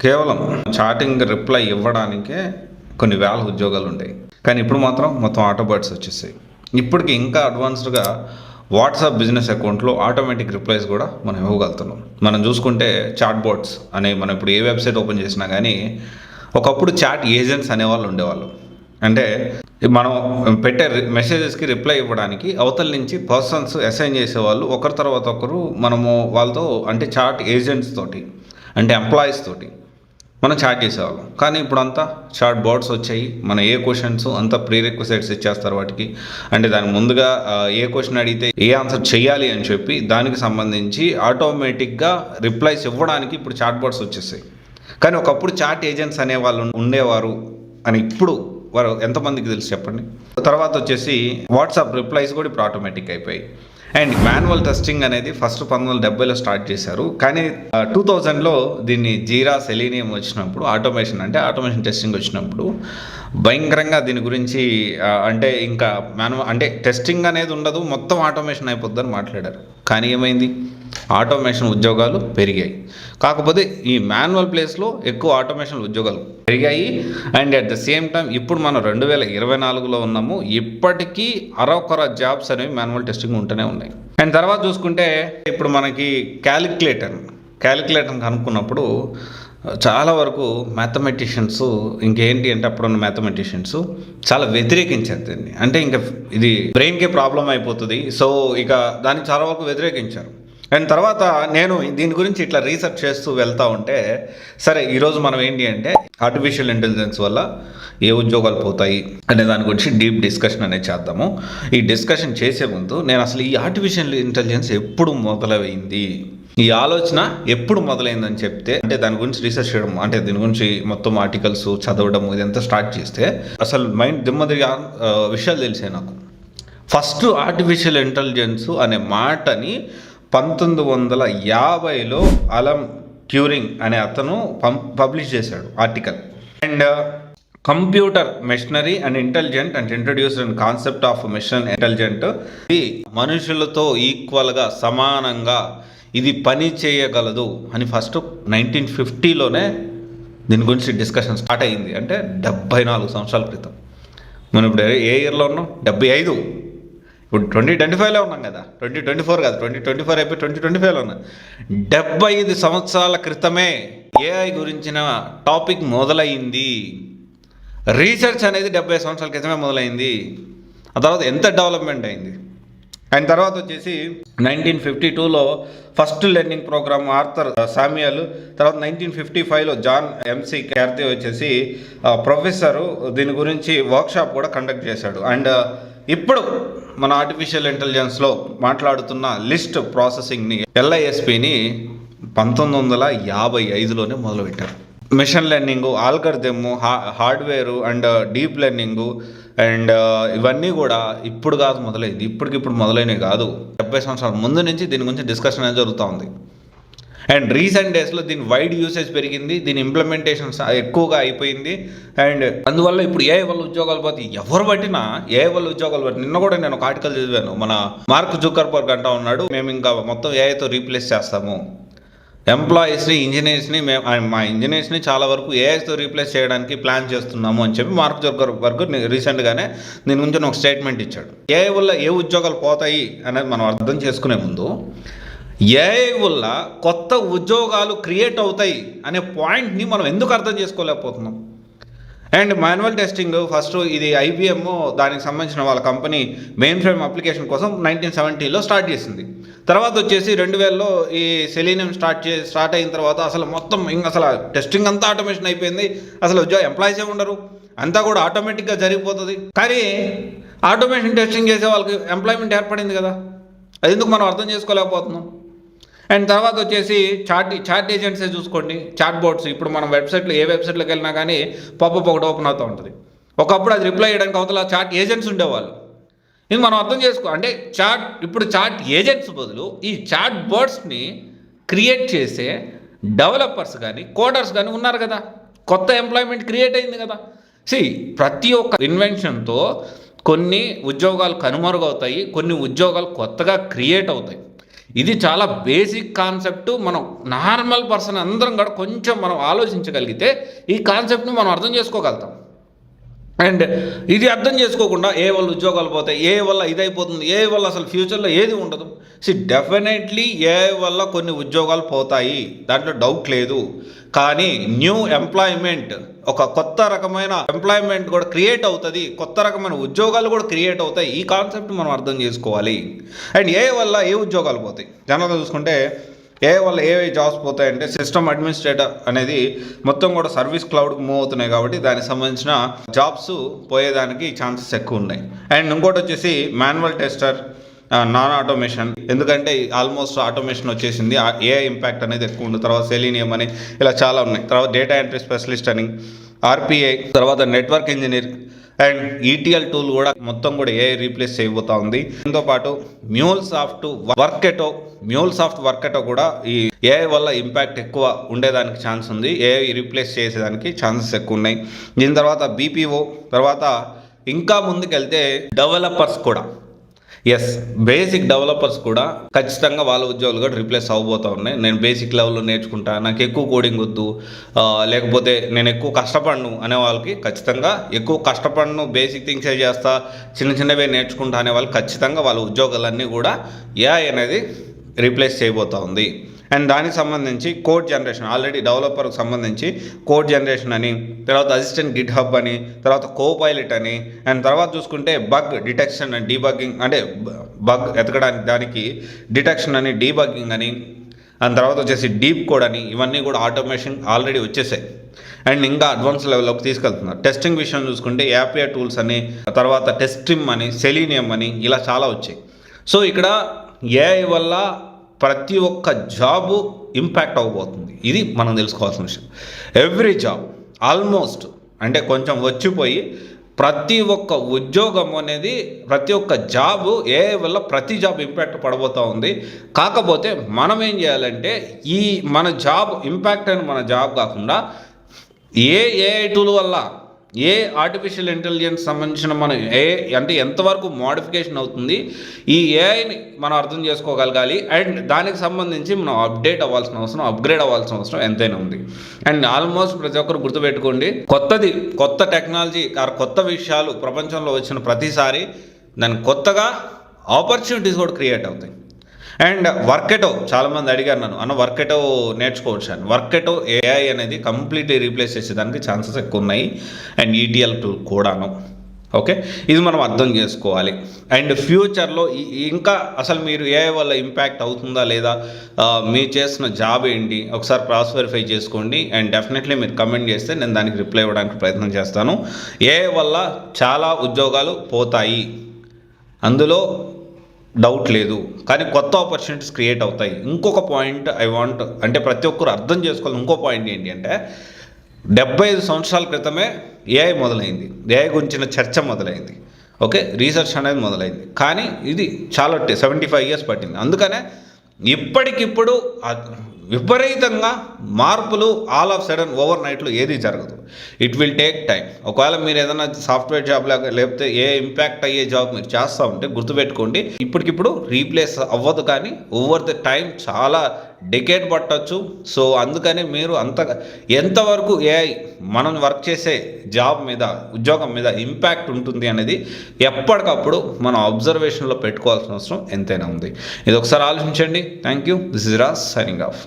కేవలం chatting reply ఇవ్వడానికే కొన్ని వేల ఉద్యోగాలు ఉంటాయి. కానీ ఇప్పుడు మాత్రం మొత్తం ఆటోబర్డ్స్ వచ్చేసాయి. ఇప్పటికి ఇంకా అడ్వాన్స్డ్గా వాట్సాప్ బిజినెస్ అకౌంట్లో ఆటోమేటిక్ రిప్లైస్ కూడా మనం ఇవ్వగలుగుతున్నాం. మనం చూసుకుంటే చాట్ బోట్స్ అనే మనం ఇప్పుడు ఏ వెబ్సైట్ ఓపెన్ చేసినా కానీ ఒకప్పుడు చాట్ ఏజెంట్స్ అనేవాళ్ళు ఉండేవాళ్ళు. అంటే మనం పెట్టే మెసేజెస్కి రిప్లై ఇవ్వడానికి అవతల నుంచి పర్సన్స్ అసైన్ చేసేవాళ్ళు, ఒకరి తర్వాత ఒకరు మనము వాళ్ళతో అంటే చాట్ ఏజెంట్స్ తోటి అంటే ఎంప్లాయీస్ తోటి మనం చాట్ చేసేవాళ్ళం. కానీ ఇప్పుడు అంతా చాట్ బోర్డ్స్ వచ్చాయి. మన ఏ క్వశ్చన్స్ అంతా ప్రీ రిక్వెసైట్స్ ఇచ్చేస్తారు వాటికి. అంటే దానికి ముందుగా ఏ క్వశ్చన్ అడిగితే ఏ ఆన్సర్ చేయాలి అని చెప్పి దానికి సంబంధించి ఆటోమేటిక్గా రిప్లైస్ ఇవ్వడానికి ఇప్పుడు చాట్ బోర్డ్స్ వచ్చేసాయి. కానీ ఒకప్పుడు చాట్ ఏజెంట్స్ అనేవాళ్ళు ఉండేవారు అని ఇప్పుడు వారు ఎంతమందికి తెలుసు చెప్పండి. తర్వాత వచ్చేసి వాట్సాప్ రిప్లైస్ కూడా ఇప్పుడు ఆటోమేటిక్ అయిపోయాయి. అండ్ మాన్యువల్ టెస్టింగ్ అనేది ఫస్ట్ 1970లో స్టార్ట్ చేశారు. కానీ 2000లో దీన్ని జీరా సెలీనియం వచ్చినప్పుడు ఆటోమేషన్ టెస్టింగ్ వచ్చినప్పుడు భయంకరంగా దీని గురించి అంటే ఇంకా అంటే టెస్టింగ్ అనేది ఉండదు, మొత్తం ఆటోమేషన్ అయిపోద్దని మాట్లాడారు. కానీ ఏమైంది, ఆటోమేషన్ ఉద్యోగాలు పెరిగాయి. కాకపోతే ఈ మాన్యువల్ ప్లేస్లో ఎక్కువ ఆటోమేషన్ ఉద్యోగాలు పెరిగాయి. And at the same time ఇప్పుడు మనం 2024లో ఉన్నాము. ఇప్పటికీ అరొకర జాబ్స్ అనేవి మాన్యువల్ టెస్టింగ్ ఉంటూనే ఉన్నాయి. అండ్ తర్వాత చూసుకుంటే ఇప్పుడు మనకి క్యాలిక్యులేటర్ కనుక్కున్నప్పుడు చాలా వరకు మ్యాథమెటిషియన్స్ ఇంకేంటి అంటే అప్పుడున్న మ్యాథమెటిషియన్స్ చాలా వ్యతిరేకించారు దీన్ని. అంటే ఇంకా ఇది బ్రెయిన్కే ప్రాబ్లం అయిపోతుంది, సో ఇక దాన్ని చాలా వరకు వ్యతిరేకించారు. అండ్ తర్వాత నేను దీని గురించి ఇట్లా రీసెర్చ్ చేస్తూ వెళ్తూ ఉంటే సరే ఈరోజు మనం ఏంటి అంటే ఆర్టిఫిషియల్ ఇంటెలిజెన్స్ వల్ల ఏ ఉద్యోగాలు పోతాయి అనే దాని గురించి డీప్ డిస్కషన్ అనేది చేద్దాము. ఈ డిస్కషన్ చేసే ముందు నేను అసలు ఈ ఆర్టిఫిషియల్ ఇంటెలిజెన్స్ ఎప్పుడు మొదలైంది, ఈ ఆలోచన ఎప్పుడు మొదలైందని చెప్తే అంటే దాని గురించి రీసెర్చ్ చేయడం అంటే దీని గురించి మొత్తం ఆర్టికల్స్ చదవడం ఇదంతా స్టార్ట్ చేస్తే అసలు మైండ్ దిమ్మదిగా విషయాలు తెలిసాయి నాకు. ఫస్ట్ ఆర్టిఫిషియల్ ఇంటెలిజెన్స్ అనే మాటని 1950లో అలం ట్యూరింగ్ అనే అతను పబ్లిష్ చేశాడు article. And computer machinery and intelligent and introduced and concept of machine intelligent, ఇది మనుషులతో ఈక్వల్గా సమానంగా ఇది పని చేయగలదు అని ఫస్ట్ 1950లోనే దీని గురించి డిస్కషన్ స్టార్ట్ అయ్యింది. అంటే 74 సంవత్సరాల క్రితం. మనం ఇప్పుడు ఏ ఇయర్లో ఉన్నాం? 75. ఇప్పుడు 2025లో ఉన్నాం కదా, 2024 కాదు, 2024 అయిపోయి 2025లో ఉన్నాం. 75 సంవత్సరాల క్రితమే ఏఐ గురించిన టాపిక్ మొదలైంది. రీసెర్చ్ అనేది 70 సంవత్సరాల క్రితమే మొదలైంది. ఆ తర్వాత ఎంత డెవలప్మెంట్ అయింది. అండ్ తర్వాత వచ్చేసి 1952లో first learning program Arthur Samuel, తర్వాత 1955లో జాన్ ఎంసి కార్తీ వచ్చేసి ప్రొఫెసరు దీని గురించి వర్క్షాప్ కూడా కండక్ట్ చేశాడు. అండ్ ఇప్పుడు మన ఆర్టిఫిషియల్ ఇంటెలిజెన్స్లో మాట్లాడుతున్న లిస్ట్ ప్రాసెసింగ్ని LISPని 1955లోనే మొదలుపెట్టారు. Machine learning, algorithm, hardware and deep learning and ఇవన్నీ కూడా ఇప్పుడు కాదు మొదలైంది, ఇప్పటికిప్పుడు మొదలైనవి కాదు. 70 సంవత్సరాల ముందు నుంచి దీని గురించి డిస్కషన్ అనేది జరుగుతూ ఉంది. అండ్ రీసెంట్ డేస్లో దీని వైడ్ యూసేజ్ పెరిగింది, దీని ఇంప్లిమెంటేషన్ ఎక్కువగా అయిపోయింది. అండ్ అందువల్ల ఇప్పుడు ఏఐ వల్ల ఉద్యోగాలు పోతే ఎవరు పట్టినా ఏఐ వల్ల ఉద్యోగాలు పట్టి. నిన్న కూడా నేను ఒక ఆర్టికల్ చదివాను, మన మార్క్ జుకర్బర్గ్ అంటా ఉన్నాడు, మేము ఇంకా మొత్తం ఏఐతో రీప్లేస్ చేస్తాము ఎంప్లాయీస్ని, ఇంజనీర్స్ని, మా ఇంజనీర్స్ని చాలా వరకు ఏఐతో రీప్లేస్ చేయడానికి ప్లాన్ చేస్తున్నాము అని చెప్పి మార్క్ జుకర్బర్గ్ రీసెంట్గానే దీని గురించి ఒక స్టేట్మెంట్ ఇచ్చాడు. ఏఐ వల్ల ఏ ఉద్యోగాలు పోతాయి అనేది మనం అర్థం చేసుకునే ముందు ఏఐ వల్ల కొత్త ఉద్యోగాలు క్రియేట్ అవుతాయి అనే పాయింట్ని మనం ఎందుకు అర్థం చేసుకోలేకపోతున్నాం. అండ్ మాన్యువల్ టెస్టింగ్ ఫస్ట్ ఇది IBM దానికి సంబంధించిన వాళ్ళ కంపెనీ మెయిన్ ఫ్రేమ్ అప్లికేషన్ కోసం 1970లో స్టార్ట్ చేసింది. తర్వాత వచ్చేసి 2000లో ఈ సెలీనియం స్టార్ట్ అయిన తర్వాత అసలు మొత్తం అసలు టెస్టింగ్ అంతా ఆటోమేషన్ అయిపోయింది. అసలు ఎంప్లాయీసే ఉండరు, అంతా కూడా ఆటోమేటిక్గా జరిగిపోతుంది. కానీ ఆటోమేషన్ టెస్టింగ్ చేసే వాళ్ళకి ఎంప్లాయ్మెంట్ ఏర్పడింది కదా, అది ఎందుకు మనం అర్థం చేసుకోలేకపోతున్నాం. అండ్ తర్వాత వచ్చేసి చాట్ ఏజెంట్సే చూసుకోండి, చాట్ బోర్డ్స్. ఇప్పుడు మనం వెబ్సైట్లో ఏ వెబ్సైట్లోకి వెళ్ళినా కానీ పాపప్ ఒకటి ఓపెన్ అవుతూ ఉంటుంది. ఒకప్పుడు అది రిప్లై చేయడానికి అవతల చాట్ ఏజెంట్స్ ఉండేవాళ్ళు. ఇది మనం అర్థం చేసుకో అంటే ఇప్పుడు చాట్ ఏజెంట్స్ బదులు ఈ చాట్ బోర్డ్స్ని క్రియేట్ చేసే డెవలపర్స్ కానీ కోడర్స్ కానీ ఉన్నారు కదా, కొత్త ఎంప్లాయ్మెంట్ క్రియేట్ అయింది కదా. ప్రతి ఒక్క ఇన్వెన్షన్తో కొన్ని ఉద్యోగాలు కనుమరుగవుతాయి, కొన్ని ఉద్యోగాలు కొత్తగా క్రియేట్ అవుతాయి. ఇది చాలా బేసిక్ కాన్సెప్ట్. మనం నార్మల్ పర్సన్ అందరం కూడా కొంచెం మనం ఆలోచించగలిగితే ఈ కాన్సెప్ట్ని మనం అర్థం చేసుకోగలుగుతాం. అండ్ ఇది అర్థం చేసుకోకుండా ఏ వల్ల ఉద్యోగాలు పోతాయి, ఏ వల్ల ఇదైపోతుంది, ఏ వల్ల అసలు ఫ్యూచర్లో ఏది ఉండదు. డెఫినెట్లీ ఏ వల్ల కొన్ని ఉద్యోగాలు పోతాయి, దాంట్లో డౌట్ లేదు. కానీ న్యూ ఎంప్లాయ్మెంట్, ఒక కొత్త రకమైన ఎంప్లాయ్మెంట్ కూడా క్రియేట్ అవుతుంది, కొత్త రకమైన ఉద్యోగాలు కూడా క్రియేట్ అవుతాయి. ఈ కాన్సెప్ట్ మనం అర్థం చేసుకోవాలి. అండ్ ఏ వల్ల ఏ ఉద్యోగాలు పోతాయి జనరల్గా చూసుకుంటే ఏ వల్ల ఏ జాబ్స్ పోతాయంటే సిస్టమ్ అడ్మినిస్ట్రేటర్ అనేది మొత్తం కూడా సర్వీస్ క్లౌడ్కి మూవ్ అవుతున్నాయి కాబట్టి దానికి సంబంధించిన జాబ్స్ పోయేదానికి ఛాన్సెస్ ఎక్కువ ఉన్నాయి. అండ్ ఇంకోటి వచ్చేసి మాన్యువల్ టెస్టర్, నాన్ ఆటోమేషన్, ఎందుకంటే ఆల్మోస్ట్ ఆటోమేషన్ వచ్చేసింది, ఏఐ ఇంపాక్ట్ అనేది ఎక్కువ ఉంది. తర్వాత సెలీనియం అని ఇలా చాలా ఉన్నాయి. తర్వాత డేటా ఎంట్రీ స్పెషలిస్ట్ అని, ఆర్పిఐ, తర్వాత network engineer and ETL tool కూడా మొత్తం కూడా ఏఐ రీప్లేస్ చేయబోతా ఉంది. దీంతో పాటు మ్యూల్సాఫ్ట్ వర్కెటో కూడా ఈ ఏఐ వల్ల ఇంపాక్ట్ ఎక్కువ ఉండేదానికి ఛాన్స్ ఉంది, ఏఐ రీప్లేస్ చేసేదానికి ఛాన్సెస్ ఎక్కువ ఉన్నాయి. దీని తర్వాత బీపీఓ, తర్వాత ఇంకా ముందుకెళ్తే డెవలపర్స్ కూడా, బేసిక్ డెవలపర్స్ కూడా ఖచ్చితంగా వాళ్ళ ఉద్యోగాలు కూడా రీప్లేస్ అవ్వబోతూ ఉన్నాయి. నేను బేసిక్ లెవెల్లో నేర్చుకుంటా, నాకు ఎక్కువ కోడింగ్ వద్దు, లేకపోతే నేను ఎక్కువ కష్టపడను అనే వాళ్ళకి ఖచ్చితంగా ఎక్కువ కష్టపడను, బేసిక్ థింగ్సే చేస్తా, చిన్న చిన్నవే నేర్చుకుంటా అనే వాళ్ళు ఖచ్చితంగా వాళ్ళ ఉద్యోగాలన్నీ కూడా ఏఐ అనేది రీప్లేస్ చేయబోతూ ఉంది. అండ్ దానికి సంబంధించి కోడ్ జనరేషన్, ఆల్రెడీ డెవలపర్కి సంబంధించి కోడ్ జనరేషన్ అని, తర్వాత అసిస్టెంట్ గిట్ హబ్ అని, తర్వాత కోపైలట్ అని, అండ్ తర్వాత చూసుకుంటే బగ్ డిటెక్షన్ అండ్ డీబగ్గింగ్, అంటే బగ్ ఎతకడానికి దానికి డిటెక్షన్ అని, డీబగ్గింగ్ అని, అండ్ తర్వాత వచ్చేసి డీప్ కోడ్ అని, ఇవన్నీ కూడా ఆటోమేషన్ ఆల్రెడీ వచ్చేసాయి. అండ్ ఇంకా అడ్వాన్స్ లెవెల్లోకి తీసుకెళ్తున్నారు. టెస్టింగ్ విషయం చూసుకుంటే యాపిఐ టూల్స్ అని, తర్వాత టెస్ట్రిమ్ అని, సెలీనియం అని, ఇలా చాలా వచ్చాయి. సో ఇక్కడ ఏఐ వల్ల ప్రతి ఒక్క జాబు ఇంపాక్ట్ అవ్వబోతుంది. ఇది మనం తెలుసుకోవాల్సిన విషయం. ఎవ్రీ జాబ్ ఆల్మోస్ట్, అంటే కొంచెం వచ్చిపోయి ప్రతి ఒక్క ఉద్యోగం అనేది, ప్రతి ఒక్క జాబు ఏఐ వల్ల ప్రతి జాబ్ ఇంపాక్ట్ పడబోతూ ఉంది. కాకపోతే మనం ఏం చేయాలంటే ఈ మన జాబ్ ఇంపాక్ట్ అయిన మన జాబ్ కాకుండా ఏఐ టూల్ వల్ల, ఏ ఆర్టిఫిషియల్ ఇంటెలిజెన్స్ సంబంధించిన మనం అంటే ఎంతవరకు మోడిఫికేషన్ అవుతుంది, ఈ ఏఐని మనం అర్థం చేసుకోగలగాలి. అండ్ దానికి సంబంధించి మనం అప్డేట్ అవ్వాల్సిన అవసరం, అప్గ్రేడ్ అవ్వాల్సిన అవసరం ఎంతైనా ఉంది. అండ్ ఆల్మోస్ట్ ప్రతి ఒక్కరు గుర్తుపెట్టుకోండి, కొత్త టెక్నాలజీ, కొత్త విషయాలు ప్రపంచంలో వచ్చిన ప్రతిసారి దానికి కొత్తగా ఆపర్చునిటీస్ కూడా క్రియేట్ అవుతాయి. అండ్ వర్కెటో, చాలామంది అడిగారు నన్ను, అన్న వర్కెటో నేర్చుకోవచ్చు అని. వర్కెటో ఏఐ అనేది కంప్లీట్లీ రీప్లేస్ చేసేదానికి ఛాన్సెస్ ఎక్కువ ఉన్నాయి. అండ్ ఈటీఎల్ టూల్ కూడాను. ఓకే, ఇది మనం అర్థం చేసుకోవాలి. అండ్ ఫ్యూచర్లో ఇంకా అసలు మీరు ఏఐ వల్ల ఇంపాక్ట్ అవుతుందా లేదా, మీరు చేస్తున్న జాబ్ ఏంటి, ఒకసారి క్రాస్ వెరిఫై చేసుకోండి. అండ్ డెఫినెట్లీ మీరు కమెంట్ చేస్తే నేను దానికి రిప్లై ఇవ్వడానికి ప్రయత్నం చేస్తాను. ఏఐ వల్ల చాలా ఉద్యోగాలు పోతాయి, అందులో డౌట్ లేదు. కానీ కొత్త ఆపర్చునిటీస్ క్రియేట్ అవుతాయి. ఇంకొక పాయింట్ అంటే ప్రతి ఒక్కరు అర్థం చేసుకోవాలి. ఇంకో పాయింట్ ఏంటి అంటే 75 సంవత్సరాల క్రితమే ఏఐ మొదలైంది, ఏఐ గురించిన చర్చ మొదలైంది. ఓకే, రీసెర్చ్ అనేది మొదలైంది. కానీ ఇది చాలా 75 ఇయర్స్ పట్టింది. అందుకనే ఇప్పటికిప్పుడు విపరీతంగా మార్పులు ఆల్ ఆఫ్ సడన్ ఓవర్ నైట్లో ఏది జరగదు. It will take time. ఒకవేళ మీరు ఏదైనా సాఫ్ట్వేర్ జాబ్ లేకపోతే ఏ ఇంపాక్ట్ అయ్యే జాబ్ మీరు చేస్తూ ఉంటే గుర్తుపెట్టుకోండి, ఇప్పటికిప్పుడు రీప్లేస్ అవ్వదు, కానీ ఓవర్ ద టైం చాలా డెకేడ్ పట్టచ్చు. సో అందుకని మీరు ఎంతవరకు ఏఐ మనం వర్క్ చేసే జాబ్ మీద, ఉద్యోగం మీద ఇంపాక్ట్ ఉంటుంది అనేది ఎప్పటికప్పుడు మనం అబ్జర్వేషన్లో పెట్టుకోవాల్సిన అవసరం ఎంతైనా ఉంది. ఇది ఒకసారి ఆలోచించండి. Thank you. This is Raj signing off.